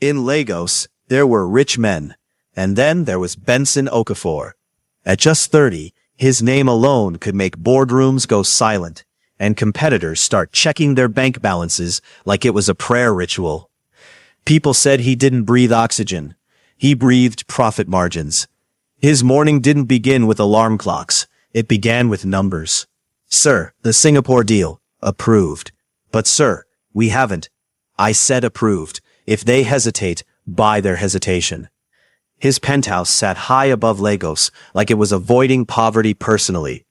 In Lagos, there were rich men, and then there was Benson Okafor. At just 30, his name alone could make boardrooms go silent, and competitors start checking their bank balances like it was a prayer ritual. People said he didn't breathe oxygen. He breathed profit margins. His morning didn't begin with alarm clocks. It began with numbers. Sir, the Singapore deal. Approved. But sir, we haven't. I said approved. If they hesitate, buy their hesitation. His penthouse sat high above Lagos, like it was avoiding poverty personally.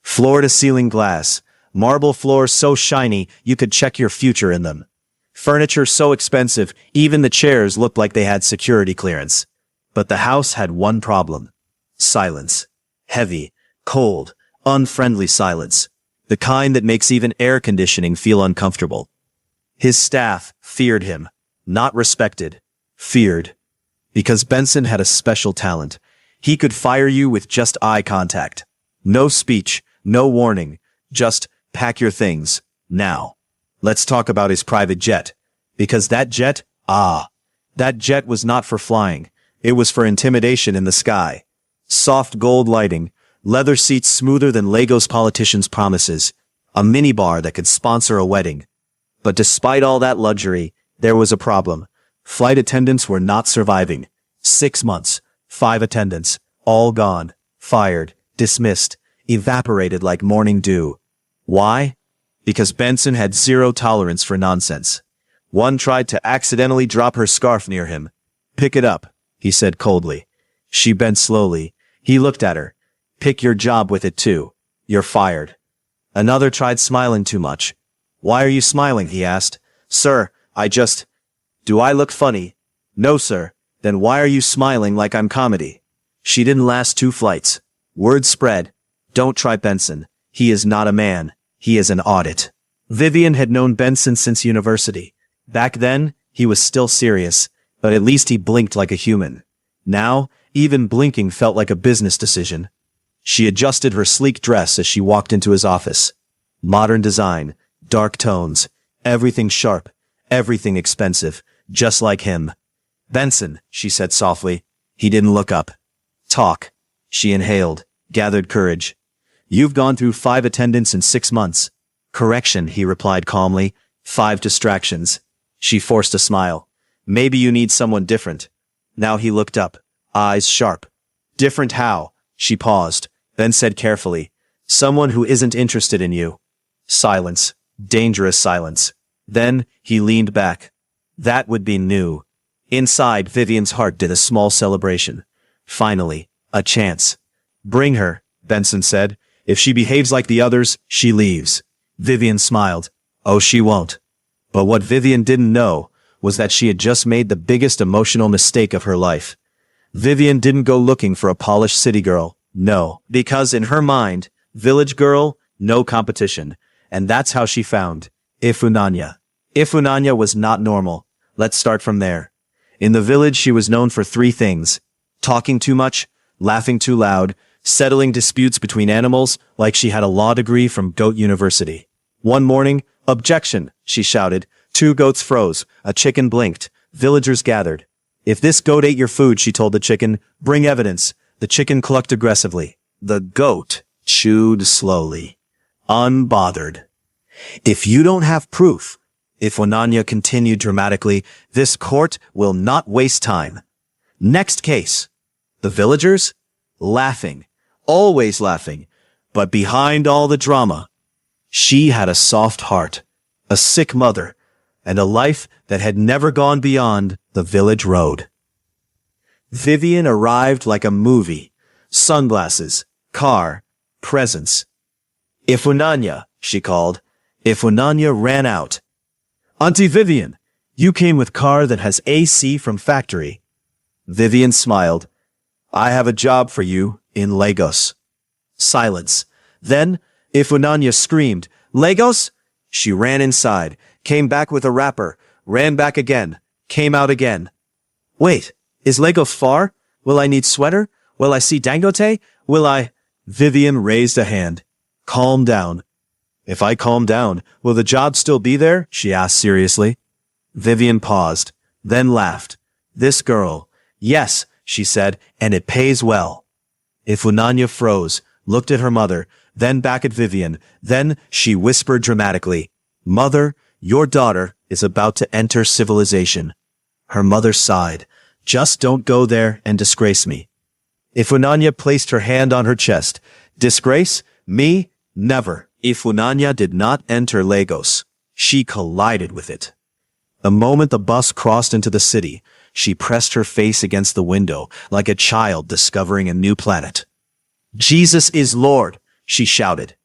Floor-to-ceiling glass, marble floors so shiny you could check your future in them. Furniture so expensive, even the chairs looked like they had security clearance. But the house had one problem. Silence. Heavy, cold, unfriendly silence. The kind that makes even air conditioning feel uncomfortable. His staff feared him. Not respected. Feared. Because Benson had a special talent. He could fire you with just eye contact. No speech, no warning. Just pack your things. Now. Let's talk about his private jet. Because that jet was not for flying. It was for intimidation in the sky. Soft gold lighting, leather seats smoother than Lagos politicians' promises, a minibar that could sponsor a wedding. But despite all that luxury, there was a problem. Flight attendants were not surviving. 6 months, 5 attendants, all gone, fired, dismissed, evaporated like morning dew. Why? Because Benson had zero tolerance for nonsense. One tried to accidentally drop her scarf near him. Pick it up, he said coldly. She bent slowly. He looked at her. Pick your job with it too. You're fired. Another tried smiling too much. Why are you smiling? He asked. Sir, do I look funny? No, sir. Then why are you smiling like I'm comedy? She didn't last 2 flights. Word spread. Don't try Benson. He is not a man. He is an audit. Vivian had known Benson since university. Back then, he was still serious, but at least he blinked like a human. Now, even blinking felt like a business decision. She adjusted her sleek dress as she walked into his office. Modern design, dark tones, everything sharp, everything expensive, just like him. Benson, she said softly. He didn't look up. Talk. She inhaled, gathered courage. You've gone through 5 attendants in 6 months. Correction, he replied calmly. 5 distractions. She forced a smile. Maybe you need someone different. Now he looked up, eyes sharp. Different how? She paused, then said carefully. Someone who isn't interested in you. Silence. Dangerous silence. Then he leaned back. That would be new. Inside, Vivian's heart did a small celebration. Finally, a chance. Bring her, Benson said. If she behaves like the others, she leaves. Vivian smiled. Oh, she won't. But what Vivian didn't know was that she had just made the biggest emotional mistake of her life. Vivian didn't go looking for a polished city girl. No, because in her mind, village girl, no competition. And that's how she found Ifunanya. Ifunanya was not normal. Let's start from there. In the village, she was known for 3 things. Talking too much, laughing too loud, settling disputes between animals like she had a law degree from Goat University. One morning, objection, she shouted. 2 goats froze. A chicken blinked. Villagers gathered. If this goat ate your food, she told the chicken, bring evidence. The chicken clucked aggressively. The goat chewed slowly, unbothered. If you don't have proof, Ifunanya continued dramatically, this court will not waste time. Next case. The villagers? Laughing. Always laughing. But behind all the drama, she had a soft heart, a sick mother, and a life that had never gone beyond the village road. Vivian arrived like a movie. Sunglasses, car, presents. Ifunanya, she called. Ifunanya ran out. Auntie Vivian, you came with car that has AC from factory. Vivian smiled. I have a job for you in Lagos. Silence. Then, Ifunanya screamed, Lagos? She ran inside, came back with a wrapper, ran back again, came out again. Wait, is Lagos far? Will I need sweater? Will I see Dangote? Will I? Vivian raised a hand. Calm down. If I calm down, will the job still be there? She asked seriously. Vivian paused. then laughed. This girl. Yes, she said, and it pays well. Ifunanya froze, looked at her mother, then back at Vivian, then she whispered dramatically, Mother, your daughter is about to enter civilization. Her mother sighed. Just don't go there and disgrace me. Ifunanya placed her hand on her chest. Disgrace? Me? Never. Ifunanya did not enter Lagos. She collided with it. The moment the bus crossed into the city, she pressed her face against the window like a child discovering a new planet. Jesus is Lord, she shouted.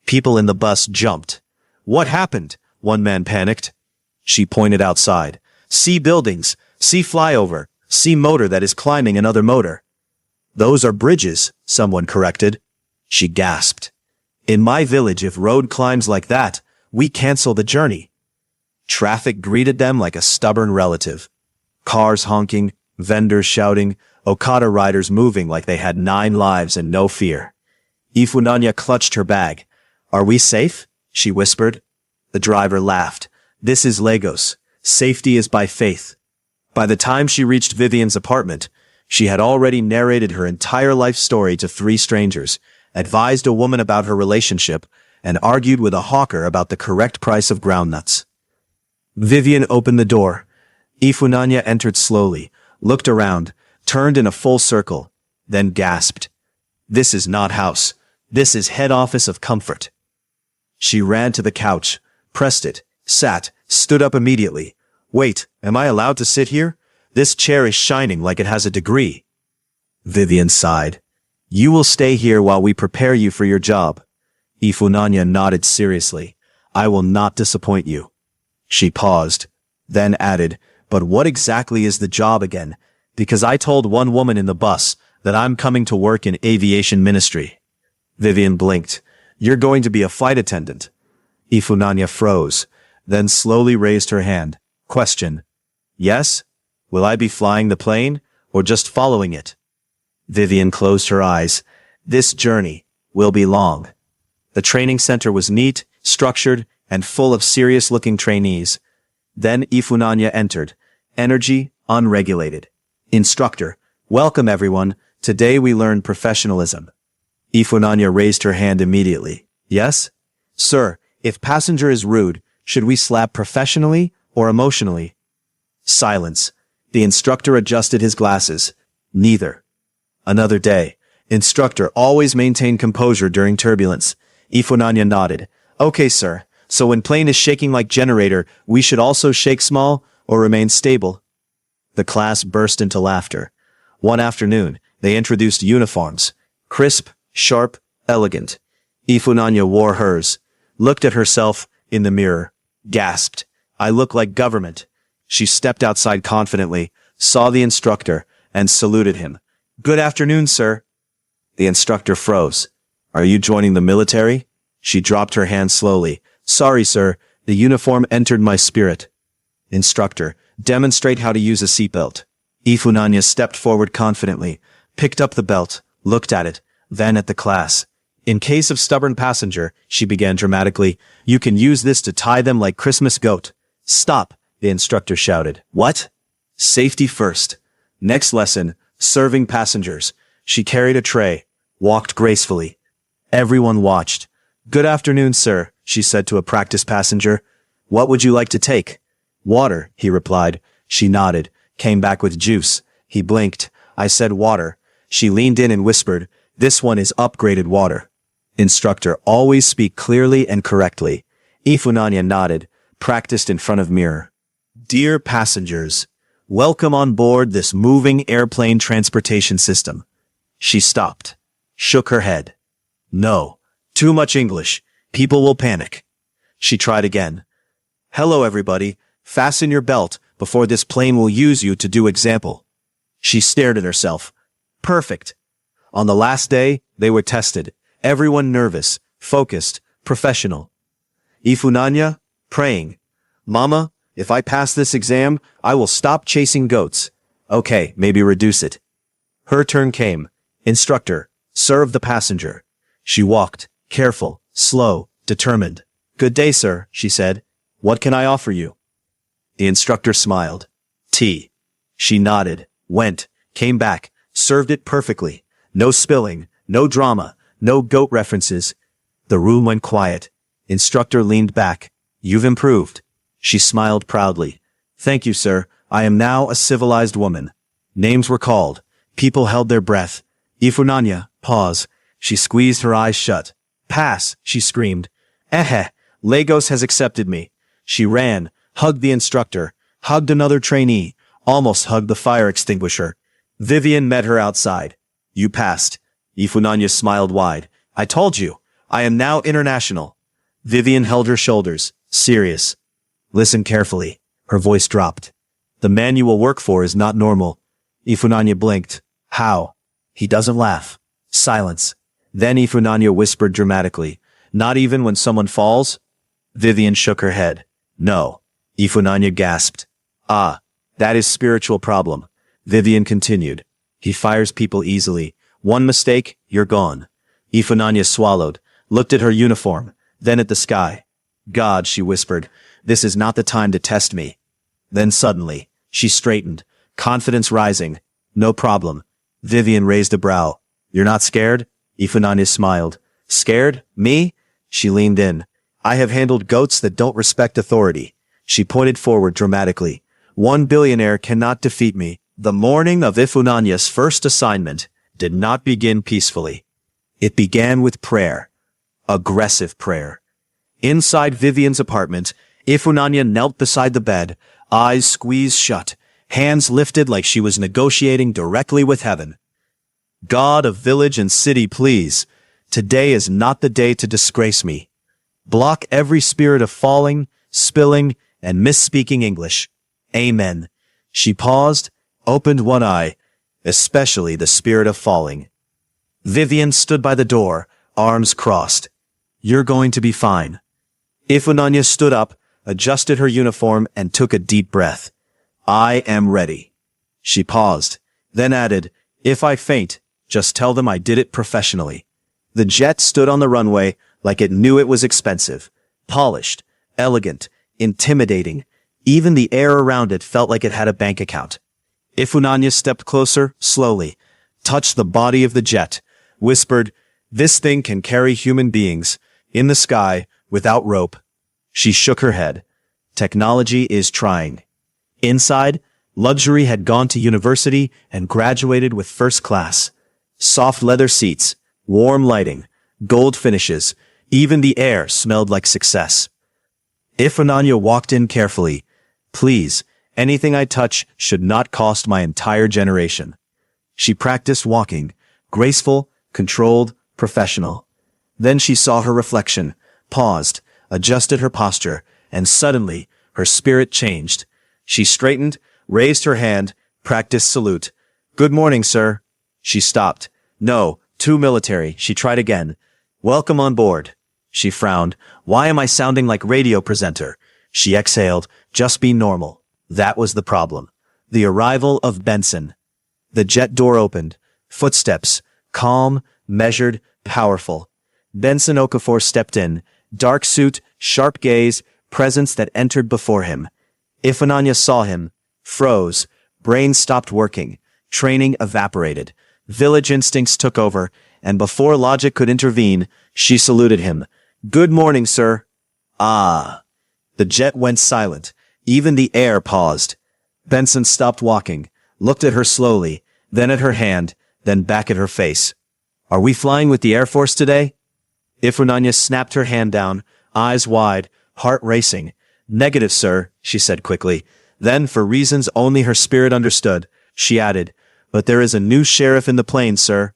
People in the bus jumped. What happened? One man panicked. She pointed outside. See buildings, see flyover, see motor that is climbing another motor. Those are bridges, someone corrected. She gasped. In my village, if road climbs like that, we cancel the journey. Traffic greeted them like a stubborn relative. Cars honking, vendors shouting, Okada riders moving like they had 9 lives and no fear. Ifunanya clutched her bag. Are we safe? She whispered. The driver laughed. This is Lagos. Safety is by faith. By the time she reached Vivian's apartment, she had already narrated her entire life story to 3 strangers, advised a woman about her relationship, and argued with a hawker about the correct price of groundnuts. Vivian opened the door. Ifunanya entered slowly, looked around, turned in a full circle, then gasped. This is not house. This is head office of comfort. She ran to the couch, pressed it, sat, stood up immediately. Wait, am I allowed to sit here? This chair is shining like it has a degree. Vivian sighed. You will stay here while we prepare you for your job. Ifunanya nodded seriously. I will not disappoint you. She paused, then added, but what exactly is the job again? Because I told one woman in the bus that I'm coming to work in aviation ministry. Vivian blinked. You're going to be a flight attendant. Ifunanya froze, then slowly raised her hand. Question. Yes? Will I be flying the plane, or just following it? Vivian closed her eyes. This journey will be long. The training center was neat, structured, and full of serious-looking trainees. Then Ifunanya entered. Energy, unregulated. Instructor. Welcome everyone. Today we learn professionalism. Ifunanya raised her hand immediately. Yes? Sir, if passenger is rude, should we slap professionally or emotionally? Silence. The instructor adjusted his glasses. Neither. Another day. Instructor, always maintain composure during turbulence. Ifunanya nodded. Okay, sir. So when plane is shaking like generator, we should also shake small or remain stable. The class burst into laughter. One afternoon, they introduced uniforms. Crisp, sharp, elegant. Ifunanya wore hers. Looked at herself in the mirror. Gasped. I look like government. She stepped outside confidently, saw the instructor, and saluted him. Good afternoon, sir. The instructor froze. Are you joining the military? She dropped her hand slowly. Sorry, sir. The uniform entered my spirit. Instructor, demonstrate how to use a seatbelt. Ifunanya stepped forward confidently, picked up the belt, looked at it, then at the class. In case of stubborn passenger, she began dramatically, you can use this to tie them like Christmas goat. Stop, the instructor shouted. What? Safety first. Next lesson, serving passengers. She carried a tray, walked gracefully. Everyone watched. Good afternoon, sir, she said to a practice passenger. What would you like to take? Water, he replied. She nodded, came back with juice. He blinked. I said water. She leaned in and whispered, this one is upgraded water. Instructor, always speak clearly and correctly. Ifunanya nodded, practiced in front of mirror. Dear passengers, welcome on board this moving airplane transportation system. She stopped, shook her head. No, too much English. People will panic. She tried again. Hello, everybody. Fasten your belt before this plane will use you to do example. She stared at herself. Perfect. On the last day, they were tested. Everyone nervous, focused, professional. Ifunanya, praying. Mama, if I pass this exam, I will stop chasing goats. Okay, maybe reduce it. Her turn came. Instructor, serve the passenger. She walked, careful, slow, determined. Good day, sir, she said. What can I offer you? The instructor smiled. Tea. She nodded, went, came back, served it perfectly. No spilling, no drama, no goat references. The room went quiet. Instructor leaned back. You've improved. She smiled proudly. Thank you, sir. I am now a civilized woman. Names were called. People held their breath. Ifunanya, pause. She squeezed her eyes shut. Pass, she screamed. Lagos has accepted me. She ran, hugged the instructor, hugged another trainee, almost hugged the fire extinguisher. Vivian met her outside. You passed. Ifunanya smiled wide. I told you. I am now international. Vivian held her shoulders, serious. Listen carefully. Her voice dropped. The man you will work for is not normal. Ifunanya blinked. How? He doesn't laugh. Silence. Then Ifunanya whispered dramatically. Not even when someone falls? Vivian shook her head. No. Ifunanya gasped. Ah, that is spiritual problem. Vivian continued. He fires people easily. One mistake, you're gone. Ifunanya swallowed, looked at her uniform, then at the sky. God, she whispered, this is not the time to test me. Then suddenly, she straightened, confidence rising. No problem. Vivian raised a brow. You're not scared? Ifunanya smiled. Scared? Me? She leaned in. I have handled goats that don't respect authority. She pointed forward dramatically. One billionaire cannot defeat me. The morning of Ifunanya's first assignment did not begin peacefully. It began with prayer. Aggressive prayer. Inside Vivian's apartment, Ifunanya knelt beside the bed, eyes squeezed shut, hands lifted like she was negotiating directly with heaven. God of village and city, please. Today is not the day to disgrace me. Block every spirit of falling, spilling, and misspeaking English. Amen. She paused, opened one eye, especially the spirit of falling. Vivian stood by the door, arms crossed. You're going to be fine. Ifunanya stood up, adjusted her uniform, and took a deep breath. I am ready. She paused, then added, if I faint, just tell them I did it professionally. The jet stood on the runway like it knew it was expensive. Polished, elegant, intimidating. Even the air around it felt like it had a bank account. Ifunanya stepped closer, slowly, touched the body of the jet, whispered, this thing can carry human beings, in the sky, without rope. She shook her head. Technology is trying. Inside, luxury had gone to university and graduated with first class. Soft leather seats, warm lighting, gold finishes, even the air smelled like success. Ifunanya walked in carefully. Please, anything I touch should not cost my entire generation. She practiced walking, graceful, controlled, professional. Then she saw her reflection, paused, adjusted her posture, and suddenly, her spirit changed. She straightened, raised her hand, practiced salute. Good morning, sir. She stopped. No, too military. She tried again. Welcome on board. She frowned. Why am I sounding like radio presenter? She exhaled. Just be normal. That was the problem. The arrival of Benson. The jet door opened. Footsteps. Calm, measured, powerful. Benson Okafor stepped in. Dark suit, sharp gaze, presence that entered before him. Ifunanya saw him. Froze. Brain stopped working. Training evaporated. Village instincts took over, and before logic could intervene, she saluted him. Good morning, sir. Ah. The jet went silent. Even the air paused. Benson stopped walking, looked at her slowly, then at her hand, then back at her face. Are we flying with the Air Force today? Ifunanya snapped her hand down, eyes wide, heart racing. Negative, sir, she said quickly. Then, for reasons only her spirit understood, she added, but there is a new sheriff in the plane, sir.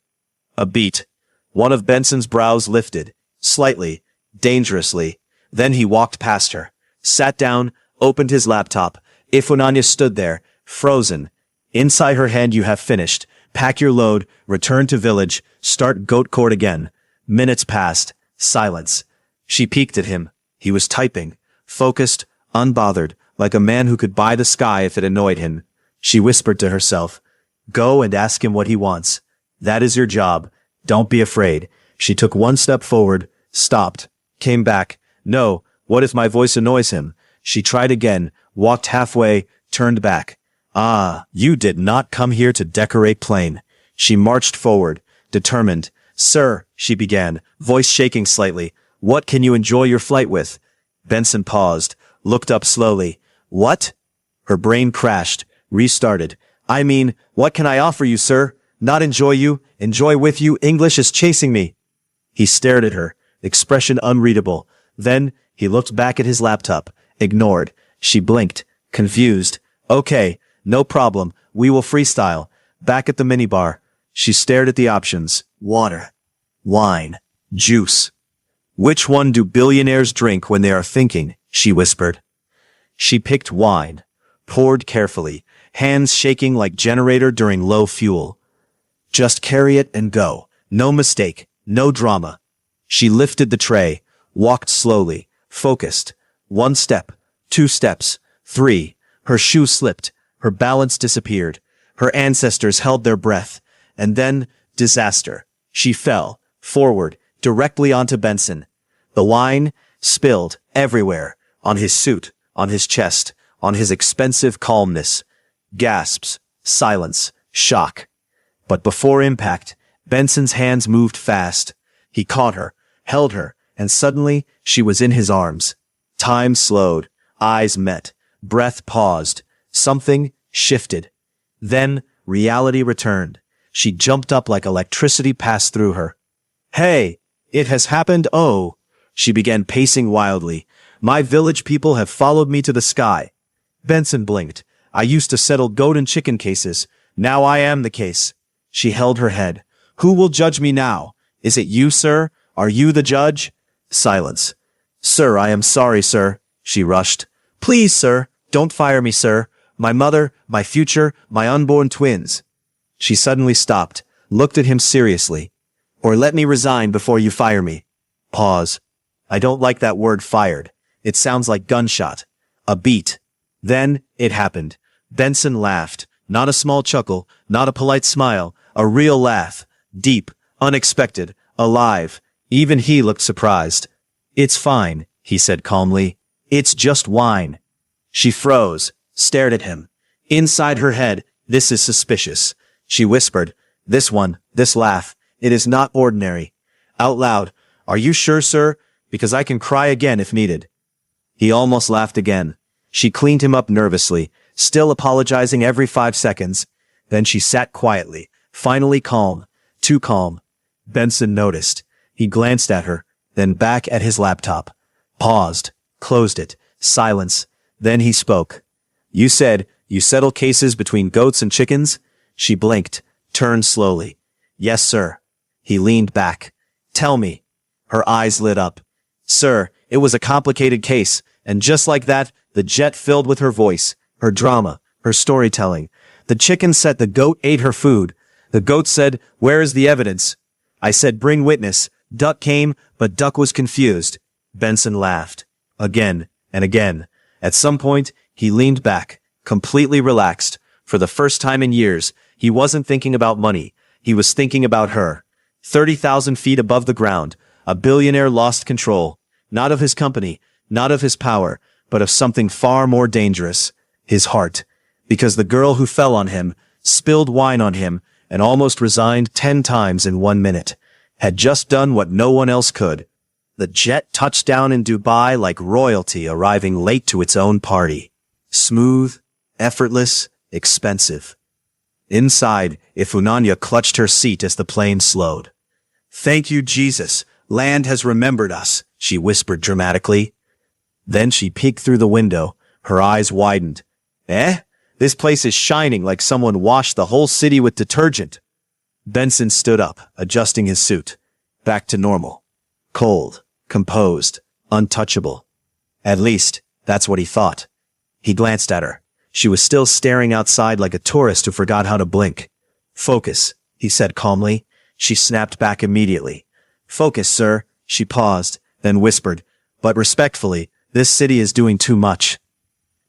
A beat. One of Benson's brows lifted, slightly, dangerously. Then he walked past her, sat down, opened his laptop. Ifunanya stood there, frozen. Inside her hand, you have finished. Pack your load, return to village, start goat court again. Minutes passed. Silence. She peeked at him. He was typing. Focused, unbothered, like a man who could buy the sky if it annoyed him. She whispered to herself, go and ask him what he wants. That is your job. Don't be afraid. She took one step forward, stopped, came back. No, what if my voice annoys him? She tried again, walked halfway, turned back. Ah, you did not come here to decorate plain. She marched forward, determined. Sir, she began, voice shaking slightly. What can you enjoy your flight with? Benson paused, looked up slowly. What? Her brain crashed, restarted. I mean, what can I offer you, sir? Not enjoy you, enjoy with you, English is chasing me. He stared at her, expression unreadable. Then, he looked back at his laptop, ignored. She blinked, confused. Okay, no problem, we will freestyle. Back at the minibar, she stared at the options. Water, wine, juice. Which one do billionaires drink when they are thinking? She whispered. She picked wine, poured carefully, hands shaking like generator during low fuel. Just carry it and go. No mistake, no drama. She lifted the tray, walked slowly, focused. 1 step, 2 steps, 3. Her shoe slipped, her balance disappeared. Her ancestors held their breath. And then, disaster. She fell, forward, directly onto Benson. The wine spilled everywhere, on his suit, on his chest, on his expensive calmness. Gasps, silence, shock. But before impact, Benson's hands moved fast. He caught her, held her, and suddenly she was in his arms. Time slowed, eyes met, breath paused, something shifted. Then reality returned. She jumped up like electricity passed through her. Hey, it has happened, oh. She began pacing wildly. My village people have followed me to the sky. Benson blinked. I used to settle goat and chicken cases. Now I am the case. She held her head. Who will judge me now? Is it you, sir? Are you the judge? Silence. Sir, I am sorry, sir. She rushed. Please, sir, don't fire me, sir. My mother, my future, my unborn twins. She suddenly stopped, looked at him seriously. Or let me resign before you fire me. Pause. I don't like that word fired. It sounds like gunshot. A beat. Then, it happened. Benson laughed. Not a small chuckle, not a polite smile, a real laugh. Deep, unexpected, alive. Even he looked surprised. It's fine, he said calmly. It's just wine. She froze, stared at him. Inside her head, this is suspicious. She whispered, this one, this laugh, it is not ordinary. Out loud, are you sure, sir? Because I can cry again if needed. He almost laughed again. She cleaned him up nervously, still apologizing every 5 seconds. Then she sat quietly, finally calm, too calm. Benson noticed. He glanced at her, then back at his laptop. Paused, closed it, silence. Then he spoke. You said you settle cases between goats and chickens? She blinked, turned slowly. Yes, sir. He leaned back. Tell me. Her eyes lit up. Sir, it was a complicated case, and just like that, the jet filled with her voice, her drama, her storytelling. The chicken said the goat ate her food. The goat said, where is the evidence? I said, bring witness. Duck came, but Duck was confused. Benson laughed. Again and again. At some point, he leaned back, completely relaxed. For the first time in years, he wasn't thinking about money. He was thinking about her. 30,000 feet above the ground, a billionaire lost control. Not of his company, not of his power, but of something far more dangerous. His heart. Because the girl who fell on him, spilled wine on him, and almost resigned 10 times in 1 minute, had just done what no one else could. The jet touched down in Dubai like royalty arriving late to its own party. Smooth, effortless, expensive. Inside, Ifunanya clutched her seat as the plane slowed. Thank you, Jesus. Land has remembered us, she whispered dramatically. Then she peeked through the window, her eyes widened. Eh? This place is shining like someone washed the whole city with detergent. Benson stood up, adjusting his suit. Back to normal. Cold, composed, untouchable. At least, that's what he thought. He glanced at her. She was still staring outside like a tourist who forgot how to blink. Focus, he said calmly. She snapped back immediately. Focus, sir. She paused, then whispered, but respectfully, this city is doing too much.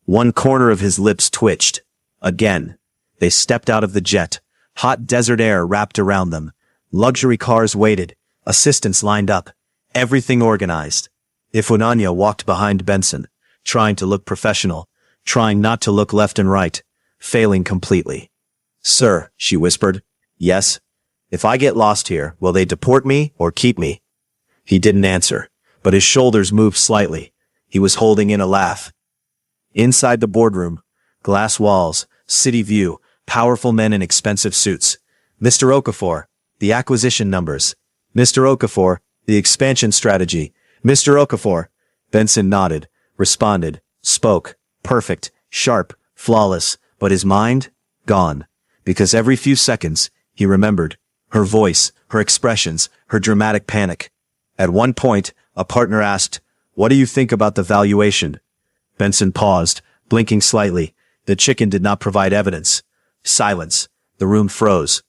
One corner of his lips twitched. Again. They stepped out of the jet. Hot desert air wrapped around them. Luxury cars waited. Assistants lined up. Everything organized. Ifunanya walked behind Benson, trying to look professional, trying not to look left and right. failing completely. Sir, she whispered. Yes. If I get lost here, will they deport me or keep me? He didn't answer, but his shoulders moved slightly. He was holding in a laugh. Inside the boardroom, glass walls, city view, powerful men in expensive suits. Mr. Okafor, the acquisition numbers. Mr. Okafor, the expansion strategy. Mr. Okafor. Benson nodded, responded, spoke, perfect, sharp, flawless, but his mind? Gone. Because every few seconds, he remembered. Her voice, her expressions, her dramatic panic. At one point, a partner asked, "What do you think about the valuation?" Benson paused, blinking slightly. The chicken did not provide evidence. Silence. The room froze.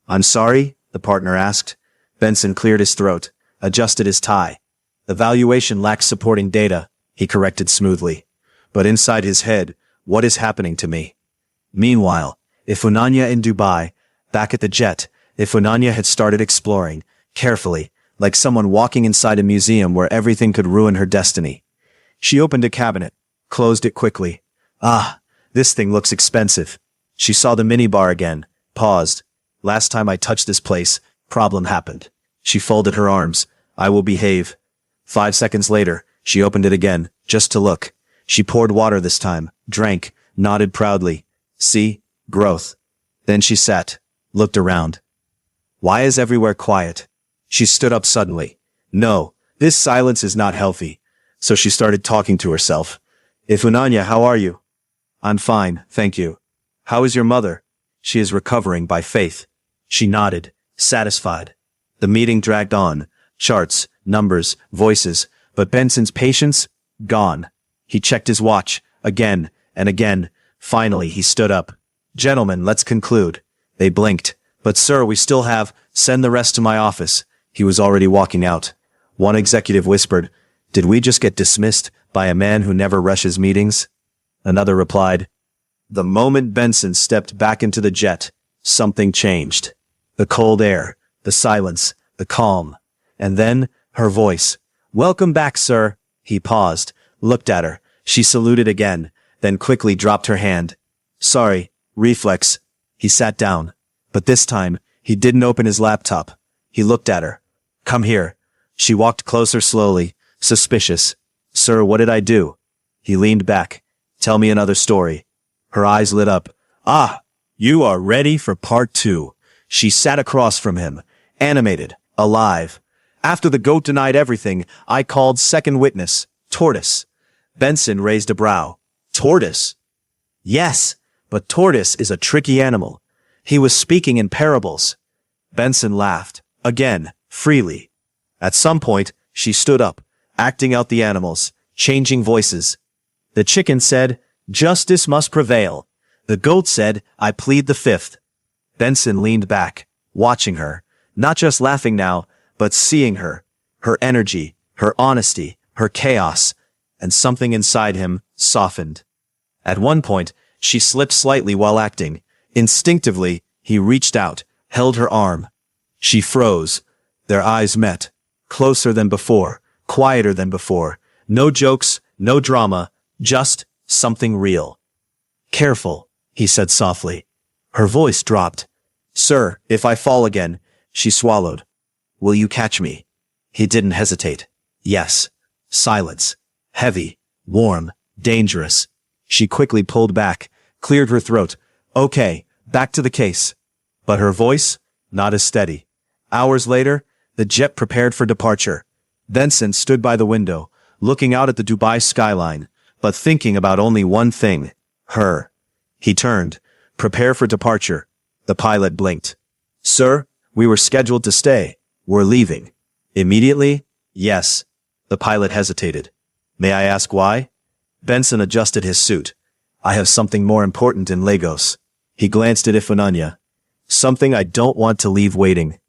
"I'm sorry?" the partner asked. Benson cleared his throat, adjusted his tie. "The valuation lacks supporting data," he corrected smoothly. But inside his head, what is happening to me? Meanwhile, Ifunanya in Dubai, back at the jet, Ifunanya had started exploring, carefully, like someone walking inside a museum where everything could ruin her destiny. She opened a cabinet, closed it quickly. Ah, this thing looks expensive. She saw the minibar again, paused. Last time I touched this place, problem happened. She folded her arms. I will behave. 5 seconds later, she opened it again, just to look. She poured water this time, drank, nodded proudly. See? Growth. Then she sat, looked around. Why is everywhere quiet? She stood up suddenly. No, this silence is not healthy. So she started talking to herself. Ifunanya, how are you? I'm fine, thank you. How is your mother? She is recovering by faith. She nodded, satisfied. The meeting dragged on. Charts, numbers, voices, but Benson's patience? Gone. He checked his watch, again and again. Finally, he stood up. Gentlemen, let's conclude. They blinked. But sir, we still have, send the rest to my office. He was already walking out. One executive whispered, did we just get dismissed by a man who never rushes meetings? Another replied. The moment Benson stepped back into the jet, something changed. The cold air, the silence, the calm. And then, her voice. Welcome back, sir. He paused, looked at her. She saluted again, then quickly dropped her hand. Sorry, reflex. He sat down. But this time, he didn't open his laptop. He looked at her. Come here. She walked closer slowly, suspicious. Sir, what did I do? He leaned back. Tell me another story. Her eyes lit up. Ah, you are ready for part 2. She sat across from him, animated, alive. After the goat denied everything, I called second witness, Tortoise. Benson raised a brow. Tortoise? Yes, but Tortoise is a tricky animal. He was speaking in parables. Benson laughed, again, freely. At some point, she stood up, acting out the animals, changing voices. The chicken said, justice must prevail. The goat said, I plead the fifth. Benson leaned back, watching her, not just laughing now, but seeing her, her energy, her honesty, her chaos, and something inside him softened. At one point, she slipped slightly while acting. Instinctively, he reached out, held her arm. She froze. Their eyes met, closer than before, quieter than before. No jokes, no drama, just something real. Careful, he said softly. Her voice dropped. Sir, if I fall again, she swallowed. Will you catch me? He didn't hesitate. Yes. Silence. Heavy, warm, dangerous. She quickly pulled back, cleared her throat. Okay, back to the case. But her voice, not as steady. Hours later, the jet prepared for departure. Benson stood by the window, looking out at the Dubai skyline, but thinking about only one thing, her. He turned. Prepare for departure. The pilot blinked. Sir, we were scheduled to stay. We're leaving. Immediately? Yes. The pilot hesitated. May I ask why? Benson adjusted his suit. I have something more important in Lagos. He glanced at Ifunanya. Something I don't want to leave waiting.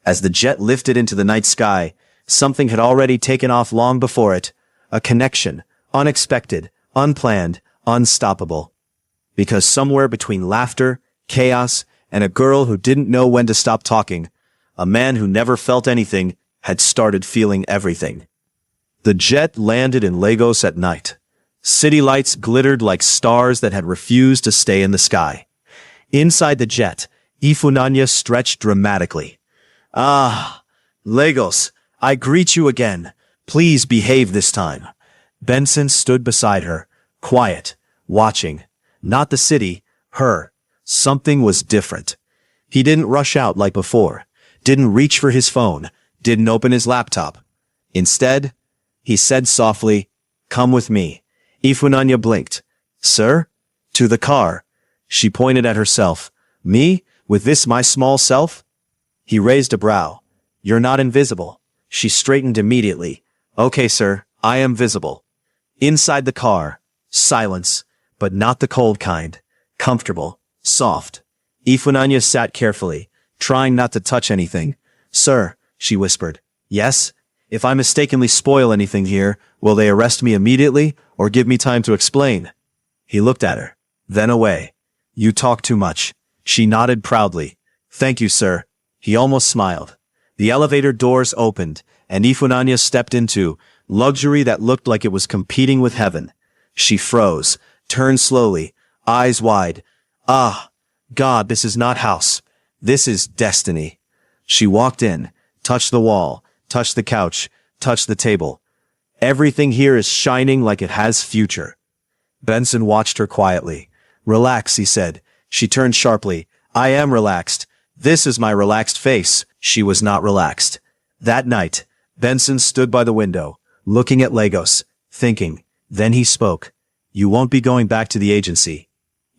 As the jet lifted into the night sky, something had already taken off long before it. A connection. Unexpected, unplanned, unstoppable. Because somewhere between laughter, chaos, and a girl who didn't know when to stop talking, a man who never felt anything had started feeling everything. The jet landed in Lagos at night. City lights glittered like stars that had refused to stay in the sky. Inside the jet, Ifunanya stretched dramatically. Ah, Lagos, I greet you again. Please behave this time. Benson stood beside her, quiet, watching. Not the city, her. Something was different. He didn't rush out like before, didn't reach for his phone, didn't open his laptop. Instead, he said softly, "Come with me." Ifunanya blinked. "Sir?" "To the car." She pointed at herself. "Me? With this my small self?" He raised a brow. "You're not invisible." She straightened immediately. "Okay, sir, I am visible." Inside the car, silence, but not the cold kind. Comfortable, soft. Ifunanya sat carefully, trying not to touch anything. "Sir," she whispered. "Yes? If I mistakenly spoil anything here, will they arrest me immediately, or give me time to explain?" He looked at her, then away. "You talk too much." She nodded proudly. "Thank you, sir." He almost smiled. The elevator doors opened, and Ifunanya stepped into luxury that looked like it was competing with heaven. She froze, turned slowly, eyes wide. Ah, God, this is not house. This is destiny. She walked in, touched the wall, touched the couch, touched the table. Everything here is shining like it has future. Benson watched her quietly. "Relax," he said. She turned sharply. "I am relaxed. This is my relaxed face." She was not relaxed. That night, Benson stood by the window, looking at Lagos, thinking. Then he spoke. "You won't be going back to the agency."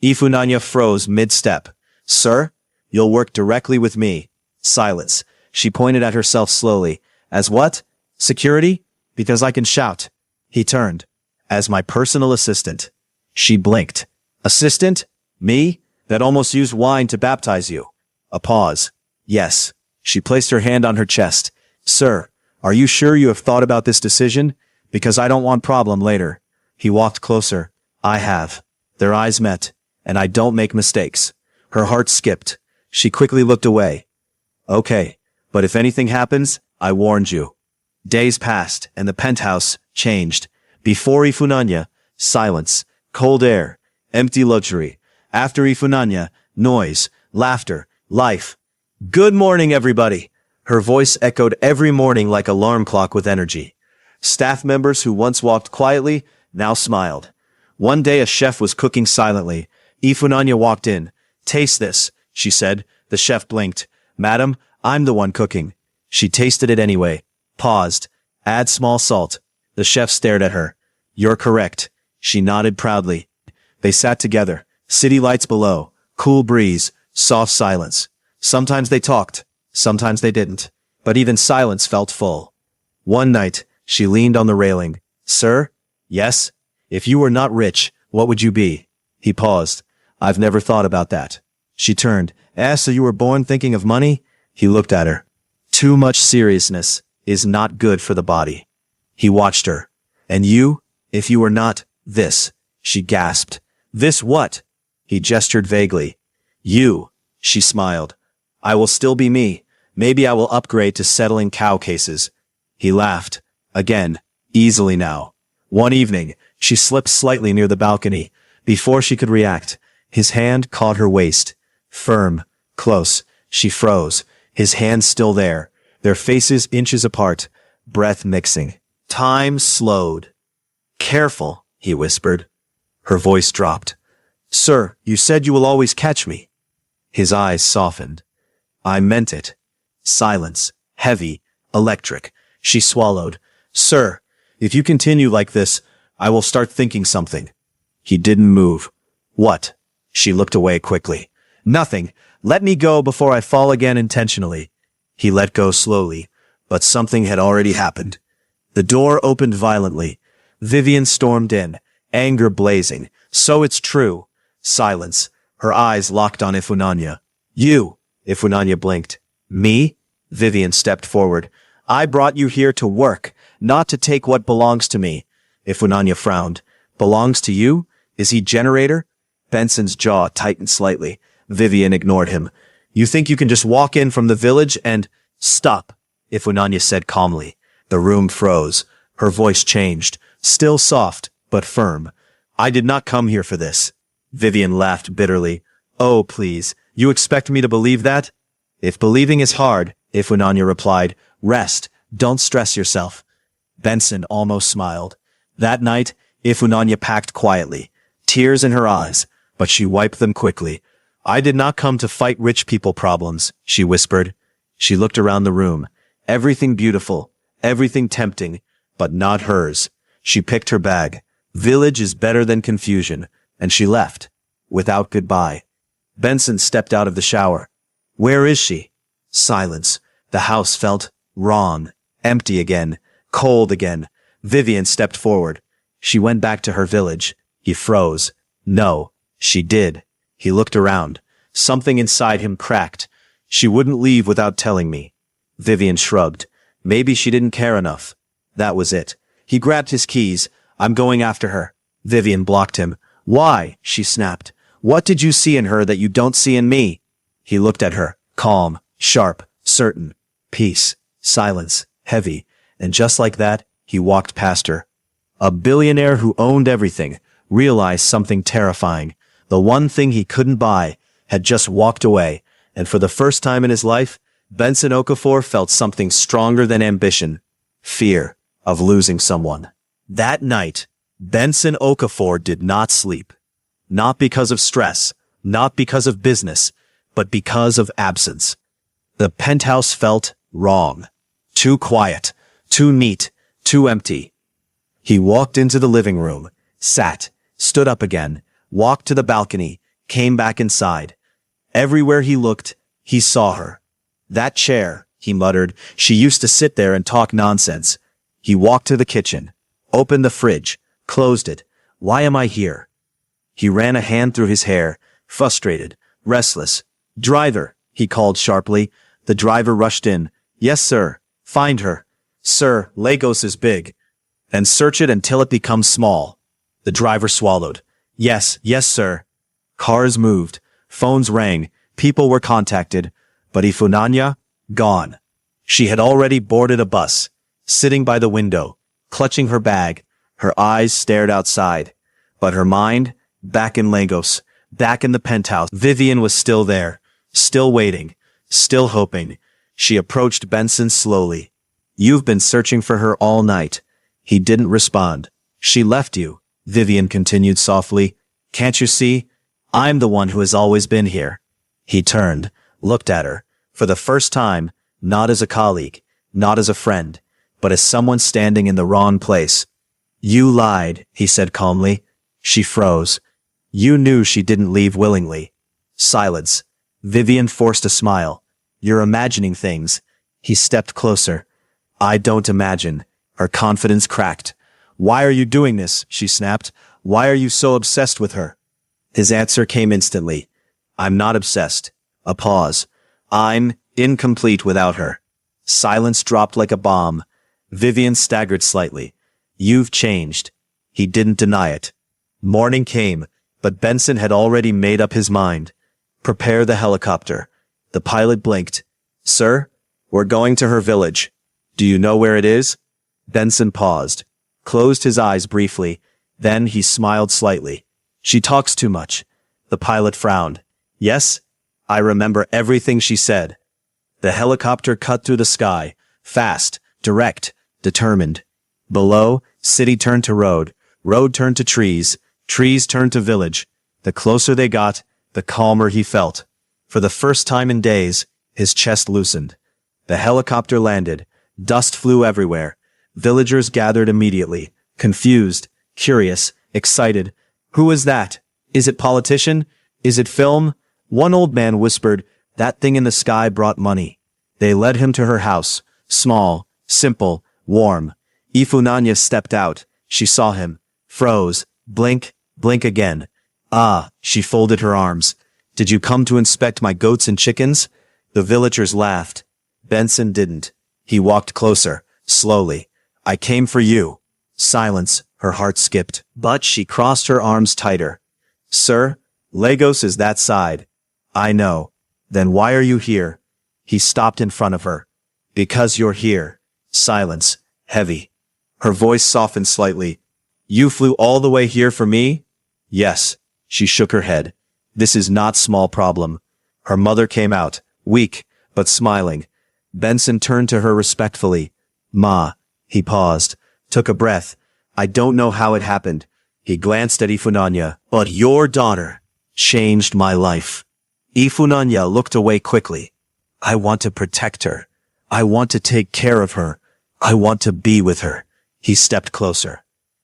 Ifunanya froze mid-step. "Sir? You'll work directly with me." Silence. She pointed at herself slowly. "As what? Security? Because I can shout." He turned. "As my personal assistant." She blinked. "Assistant? Me? That almost used wine to baptize you." A pause. "Yes." She placed her hand on her chest. "Sir, are you sure you have thought about this decision? Because I don't want problem later." He walked closer. "I have." Their eyes met. "And I don't make mistakes." Her heart skipped. She quickly looked away. "Okay, but if anything happens, I warned you." Days passed, and the penthouse changed. Before Ifunanya, silence, cold air, empty luxury. After Ifunanya, noise, laughter, life. "Good morning, everybody." Her voice echoed every morning like an alarm clock with energy. Staff members who once walked quietly now smiled. One day a chef was cooking silently. Ifunanya walked in. "Taste this," she said. The chef blinked. "Madam, I'm the one cooking." She tasted it anyway. Paused. "Add small salt." The chef stared at her. "You're correct." She nodded proudly. They sat together. City lights below. Cool breeze. Soft silence. Sometimes they talked. Sometimes they didn't. But even silence felt full. One night, she leaned on the railing. "Sir?" "Yes?" "If you were not rich, what would you be?" He paused. "I've never thought about that." She turned. So you were born thinking of money?" He looked at her. "Too much seriousness is not good for the body." He watched her. "And you? If you were not this?" She gasped. "This what?" He gestured vaguely. "You." She smiled. "I will still be me. Maybe I will upgrade to settling cow cases." He laughed. Again. Easily now. One evening, she slipped slightly near the balcony. Before she could react, his hand caught her waist. Firm. Close. She froze. His hand still there. Their faces inches apart. Breath mixing. Time slowed. "Careful," he whispered. Her voice dropped. "Sir, you said you will always catch me." His eyes softened. "I meant it." Silence. Heavy. Electric. She swallowed. "Sir, if you continue like this, I will start thinking something." He didn't move. "What?" She looked away quickly. "Nothing. Let me go before I fall again intentionally." He let go slowly, but something had already happened. The door opened violently. Vivian stormed in, anger blazing. "So it's true." Silence. Her eyes locked on Ifunanya. "You." Ifunanya blinked. "Me?" Vivian stepped forward. "I brought you here to work, not to take what belongs to me." Ifunanya frowned. "Belongs to you? Is he generator?" Benson's jaw tightened slightly. Vivian ignored him. "You think you can just walk in from the village and—" "Stop," Ifunanya said calmly. The room froze. Her voice changed. Still soft, but firm. I did not come here for this. Vivian laughed bitterly. Oh, please, you expect me to believe that? If believing is hard, Ifunanya replied, rest, don't stress yourself. Benson almost smiled. That night, Ifunanya packed quietly, tears in her eyes, but she wiped them quickly. I did not come to fight rich people problems, she whispered. She looked around the room. Everything beautiful, everything tempting, but not hers. She picked her bag. Village is better than confusion, and she left, without goodbye. Benson stepped out of the shower. Where is she? Silence. The house felt wrong, empty again, cold again. Vivian stepped forward. She went back to her village. He froze. No, she did. He looked around. Something inside him cracked. She wouldn't leave without telling me. Vivian shrugged. Maybe she didn't care enough. That was it. He grabbed his keys. I'm going after her. Vivian blocked him. Why? She snapped. What did you see in her that you don't see in me? He looked at her. Calm, sharp, certain. Peace, silence, heavy. And just like that, he walked past her. A billionaire who owned everything realized something terrifying. The one thing he couldn't buy had just walked away, and for the first time in his life, Benson Okafor felt something stronger than ambition. Fear of losing someone. That night, Benson Okafor did not sleep. Not because of stress, not because of business, but because of absence. The penthouse felt wrong. Too quiet, too neat, too empty. He walked into the living room, sat, stood up again, walked to the balcony, came back inside. Everywhere he looked, he saw her. That chair, he muttered, she used to sit there and talk nonsense. He walked to the kitchen, opened the fridge, closed it. Why am I here? He ran a hand through his hair, frustrated, restless. Driver, he called sharply. The driver rushed in. Yes, sir. Find her. Sir, Lagos is big. And search it until it becomes small. The driver swallowed. Yes, sir. Cars moved. Phones rang. People were contacted. But Ifunanya? Gone. She had already boarded a bus, sitting by the window, clutching her bag. Her eyes stared outside. But her mind, back in Lagos, back in the penthouse. Vivian was still there, still waiting, still hoping. She approached Benson slowly. You've been searching for her all night. He didn't respond. She left you, Vivian continued softly. Can't you see? I'm the one who has always been here. He turned, looked at her. For the first time, not as a colleague, not as a friend, but as someone standing in the wrong place. You lied, he said calmly. She froze. You knew she didn't leave willingly. Silence. Vivian forced a smile. You're imagining things. He stepped closer. I don't imagine. Her confidence cracked. Why are you doing this? She snapped. Why are you so obsessed with her? His answer came instantly. I'm not obsessed. A pause. I'm incomplete without her. Silence dropped like a bomb. Vivian staggered slightly. You've changed. He didn't deny it. Morning came, but Benson had already made up his mind. Prepare the helicopter. The pilot blinked. Sir, we're going to her village. Do you know where it is? Benson paused, closed his eyes briefly. Then he smiled slightly. She talks too much. The pilot frowned. Yes, I remember everything she said. The helicopter cut through the sky, fast, direct, determined. Below, city turned to road, road turned to trees, trees turned to village. The closer they got, the calmer he felt. For the first time in days, his chest loosened. The helicopter landed. Dust flew everywhere. Villagers gathered immediately, confused, curious, excited. Who is that? Is it politician? Is it film? One old man whispered, that thing in the sky brought money. They led him to her house, small, simple, warm. Ifunanya stepped out. She saw him, froze, blink, blink again. Ah, she folded her arms. Did you come to inspect my goats and chickens? The villagers laughed. Benson didn't. He walked closer, slowly. I came for you. Silence, her heart skipped. But she crossed her arms tighter. Sir, Lagos is that side. I know. Then why are you here? He stopped in front of her. Because you're here. Silence, heavy. Her voice softened slightly. You flew all the way here for me? Yes. She shook her head. This is not small problem. Her mother came out, weak, but smiling. Benson turned to her respectfully. Ma. He paused, took a breath. I don't know how it happened. He glanced at Ifunanya. But your daughter changed my life. Ifunanya looked away quickly. I want to protect her. I want to take care of her. I want to be with her. He stepped closer.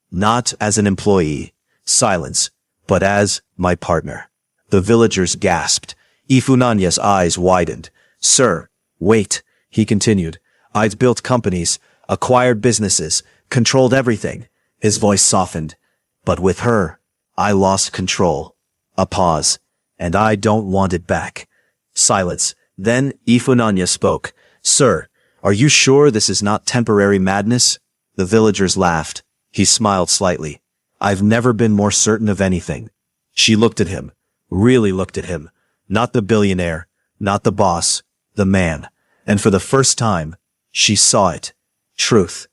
Not as an employee. Silence. But as my partner. The villagers gasped. Ifunanya's eyes widened. Sir, wait, he continued. I'd built companies, acquired businesses, controlled everything. His voice softened. But with her, I lost control. A pause. And I don't want it back. Silence. Then Ifunanya spoke. Sir, are you sure this is not temporary madness? The villagers laughed. He smiled slightly. I've never been more certain of anything. She looked at him. Really looked at him. Not the billionaire. Not the boss. The man. And for the first time, she saw it. Truth.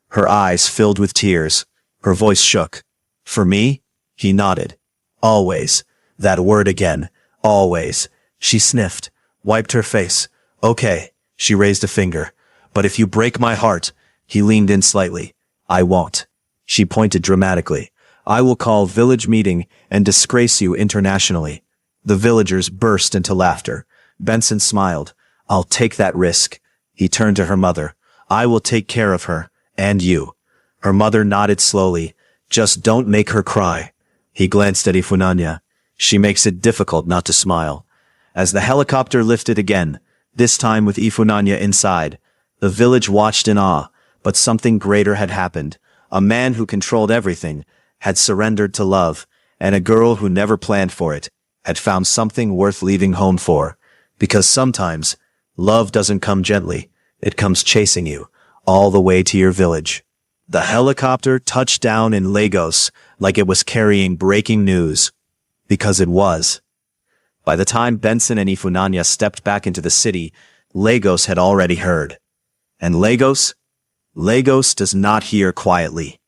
Her eyes filled with tears. Her voice shook. For me? He nodded. Always. That word again. Always. She sniffed. Wiped her face. Okay. She raised a finger. But if you break my heart, he leaned in slightly. I won't. She pointed dramatically. I will call village meeting and disgrace you internationally. The villagers burst into laughter. Benson smiled. I'll take that risk. He turned to her mother. I will take care of her. And you. Her mother nodded slowly. Just don't make her cry. He glanced at Ifunanya. She makes it difficult not to smile. As the helicopter lifted again, this time with Ifunanya inside, the village watched in awe, but something greater had happened. A man who controlled everything had surrendered to love, and a girl who never planned for it had found something worth leaving home for. Because sometimes, love doesn't come gently. It comes chasing you, all the way to your village. The helicopter touched down in Lagos like it was carrying breaking news. Because it was. By the time Benson and Ifunanya stepped back into the city, Lagos had already heard. And Lagos? Lagos does not hear quietly.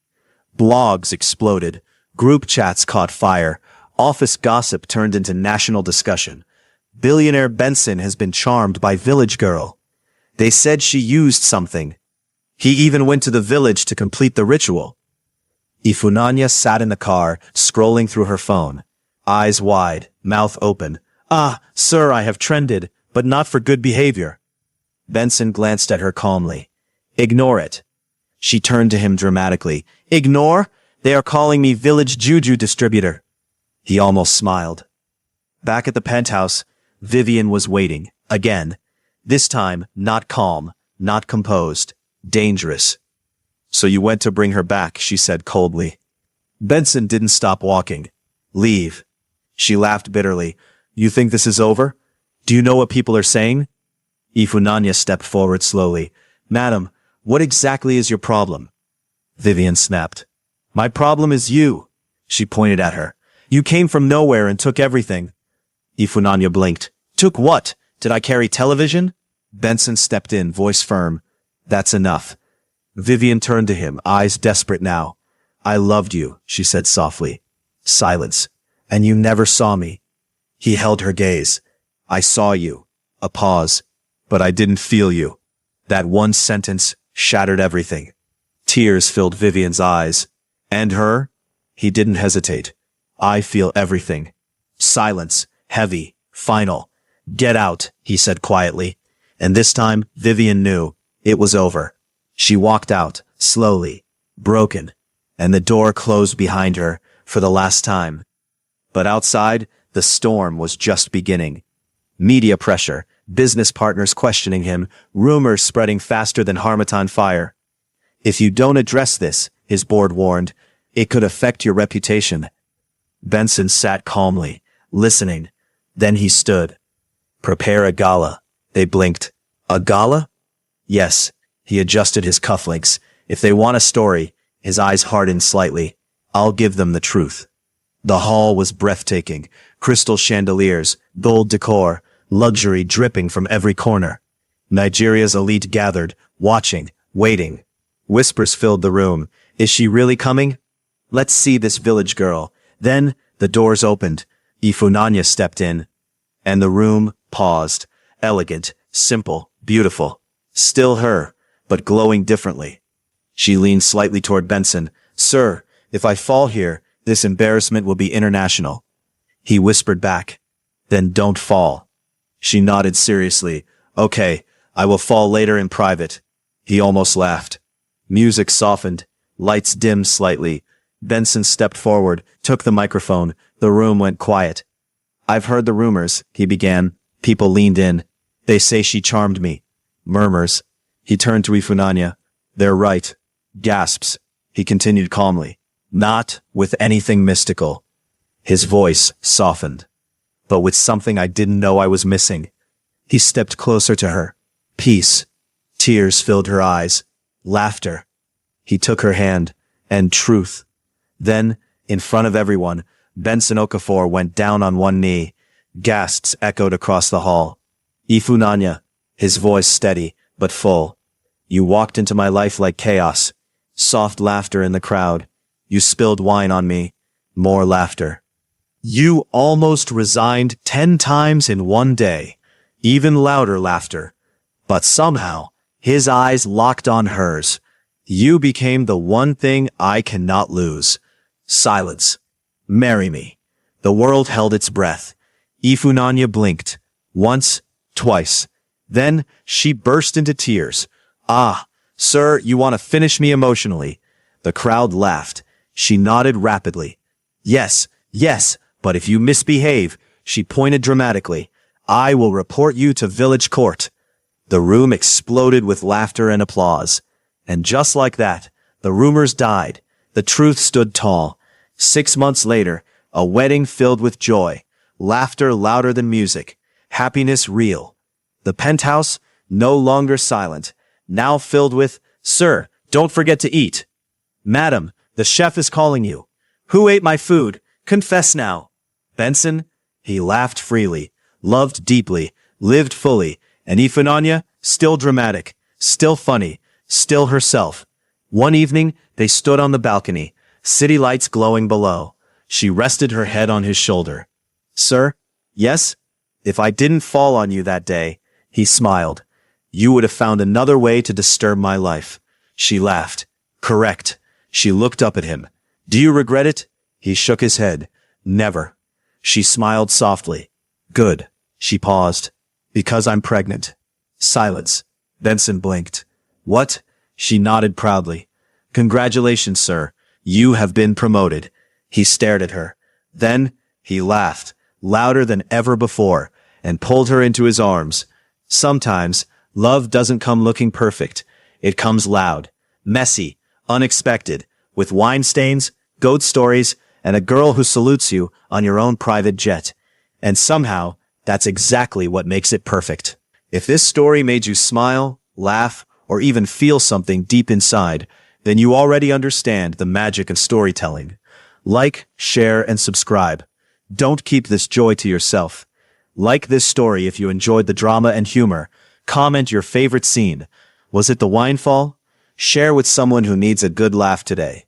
Blogs exploded. Group chats caught fire. Office gossip turned into national discussion. Billionaire Benson has been charmed by village girl. They said she used something. He even went to the village to complete the ritual. Ifunanya sat in the car, scrolling through her phone. Eyes wide, mouth open. Ah, sir, I have trended, but not for good behavior. Benson glanced at her calmly. Ignore it. She turned to him dramatically. Ignore? They are calling me village juju distributor. He almost smiled. Back at the penthouse, Vivian was waiting. Again. This time, not calm, not composed. Dangerous. So you went to bring her back, she said coldly. Benson didn't stop walking. Leave. She laughed bitterly. You think this is over? Do you know what people are saying? Ifunanya stepped forward slowly. Madam, what exactly is your problem? Vivian snapped. My problem is you. She pointed at her. You came from nowhere and took everything. Ifunanya blinked. Took what? Did I carry television? Benson stepped in, voice firm. That's enough. Vivian turned to him, eyes desperate now. I loved you, she said softly. Silence. And you never saw me. He held her gaze. I saw you. A pause. But I didn't feel you. That one sentence shattered everything. Tears filled Vivian's eyes. And her? He didn't hesitate. I feel everything. Silence. Heavy. Final. Get out, he said quietly. And this time, Vivian knew. It was over. She walked out, slowly, broken, and the door closed behind her for the last time. But outside, the storm was just beginning. Media pressure, business partners questioning him, rumors spreading faster than Harmattan fire. If you don't address this, his board warned, it could affect your reputation. Benson sat calmly, listening. Then he stood. Prepare a gala. They blinked. A gala? Yes. He adjusted his cufflinks. If they want a story, his eyes hardened slightly. I'll give them the truth. The hall was breathtaking. Crystal chandeliers, gold decor, luxury dripping from every corner. Nigeria's elite gathered, watching, waiting. Whispers filled the room. Is she really coming? Let's see this village girl. Then, the doors opened. Ifunanya stepped in. And the room paused. Elegant, simple, beautiful. Still her, but glowing differently. She leaned slightly toward Benson. Sir, if I fall here, this embarrassment will be international. He whispered back. Then don't fall. She nodded seriously. Okay, I will fall later in private. He almost laughed. Music softened. Lights dimmed slightly. Benson stepped forward, took the microphone. The room went quiet. I've heard the rumors, he began. People leaned in. They say she charmed me. Murmurs. He turned to Ifunanya. They're right. Gasps. He continued calmly. Not with anything mystical. His voice softened. But with something I didn't know I was missing. He stepped closer to her. Peace. Tears filled her eyes. Laughter. He took her hand. And truth. Then, in front of everyone, Benson Okafor went down on one knee. Gasps echoed across the hall. Ifunanya, his voice steady, but full. You walked into my life like chaos. Soft laughter in the crowd. You spilled wine on me. More laughter. You almost resigned 10 times in one day. Even louder laughter. But somehow, his eyes locked on hers. You became the one thing I cannot lose. Silence. Marry me. The world held its breath. Ifunanya blinked. Once, twice. Then, she burst into tears. Ah, sir, you want to finish me emotionally. The crowd laughed. She nodded rapidly. Yes, yes, but if you misbehave, she pointed dramatically, I will report you to village court. The room exploded with laughter and applause. And just like that, the rumors died. The truth stood tall. 6 months later, a wedding filled with joy. Laughter louder than music. Happiness real. The penthouse, no longer silent, now filled with, Sir, don't forget to eat. Madam, the chef is calling you. Who ate my food? Confess now. Benson, he laughed freely, loved deeply, lived fully, and Ifunanya, still dramatic, still funny, still herself. One evening, they stood on the balcony, city lights glowing below. She rested her head on his shoulder. Sir, yes? If I didn't fall on you that day, he smiled. You would have found another way to disturb my life. She laughed. Correct. She looked up at him. Do you regret it? He shook his head. Never. She smiled softly. Good. She paused. Because I'm pregnant. Silence. Benson blinked. What? She nodded proudly. Congratulations, sir. You have been promoted. He stared at her. Then, he laughed, louder than ever before, and pulled her into his arms. Sometimes, love doesn't come looking perfect. It comes loud, messy, unexpected, with wine stains, goat stories, and a girl who salutes you on your own private jet. And somehow, that's exactly what makes it perfect. If this story made you smile, laugh, or even feel something deep inside, then you already understand the magic of storytelling. Like, share, and subscribe. Don't keep this joy to yourself. Like this story if you enjoyed the drama and humor. Comment your favorite scene. Was it the wine fall? Share with someone who needs a good laugh today.